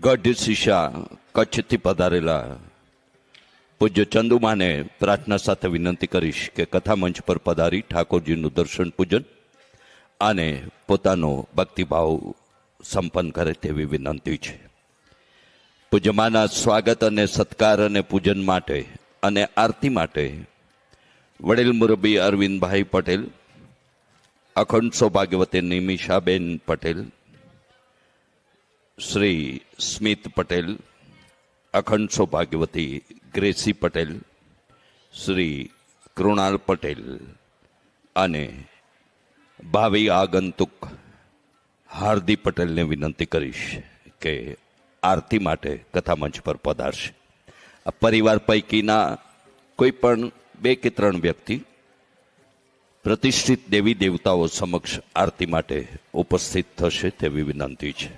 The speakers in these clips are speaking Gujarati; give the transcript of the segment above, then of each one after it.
ગઢ શિશા કચ્છથી પધારેલા પૂજ્ય ચંદુમાને પ્રાર્થના સાથે વિનંતી કરીશ કે કથા મંચ પર પધારી ઠાકોરજીનું દર્શન પૂજન અને પોતાનો ભક્તિભાવ સંપન્ન કરે તેવી વિનંતી છે. પૂજ્યમાના સ્વાગત અને સત્કાર અને પૂજન માટે અને આરતી માટે વડીલ મુરબ્બી અરવિંદભાઈ પટેલ, અખંડ સૌભાગ્યવતી નિમિષાબેન પટેલ, શ્રી સ્મિત પટેલ, અખંડ સૌભાગ્યવતી ગ્રેસી પટેલ, શ્રી કૃણાલ પટેલ અને ભાવિ આગંતુક હાર્દિક પટેલને વિનંતી કરીશ કે આરતી માટે કથા મંચ પર પધારશે. આ પરિવાર પૈકીના કોઈ પણ 2 કે 3 વ્યક્તિ પ્રતિષ્ઠિત દેવી દેવતાઓ સમક્ષ આરતી માટે ઉપસ્થિત થશે તેવી વિનંતી છે.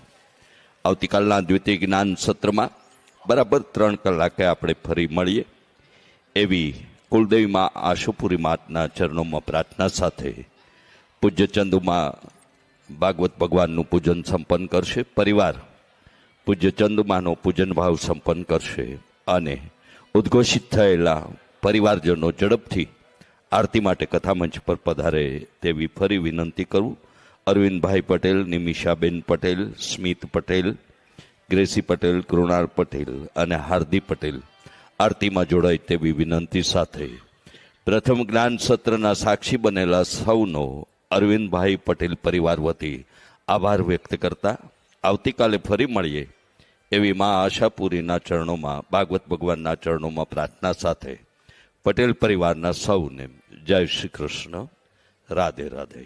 આવતીકાલના દ્વિતીય જ્ઞાન સત્રમાં બરાબર 3 કલાકે આપણે ફરી મળીએ એવી કુલદેવીમાં આશુપુરી માતના ચરણોમાં પ્રાર્થના સાથે પૂજ્ય ચંદુમાં ભાગવત ભગવાનનું પૂજન સંપન્ન કરશે. પરિવાર પૂજ્ય ચંદુમાનો પૂજન ભાવ સંપન્ન કરશે અને ઉદ્ઘોષિત થયેલા પરિવારજનો ઝડપથી આરતી માટે કથા મંચ પર પધારે તેવી ફરી વિનંતી કરું. અરવિંદભાઈ પટેલ, નિમિષાબેન પટેલ, સ્મિત પટેલ, ગ્રેસી પટેલ, કૃણાલ પટેલ અને હાર્દિક પટેલ આરતીમાં જોડાય તેવી વિનંતી સાથે પ્રથમ જ્ઞાન સત્રના સાક્ષી બનેલા સૌનો અરવિંદભાઈ પટેલ પરિવાર વતી આભાર વ્યક્ત કરતા આવતીકાલે ફરી મળીએ એવી મા આશાપુરીના ચરણોમાં, ભાગવત ભગવાનના ચરણોમાં પ્રાર્થના સાથે પટેલ પરિવારના સૌને જય શ્રી કૃષ્ણ. રાધે રાધે.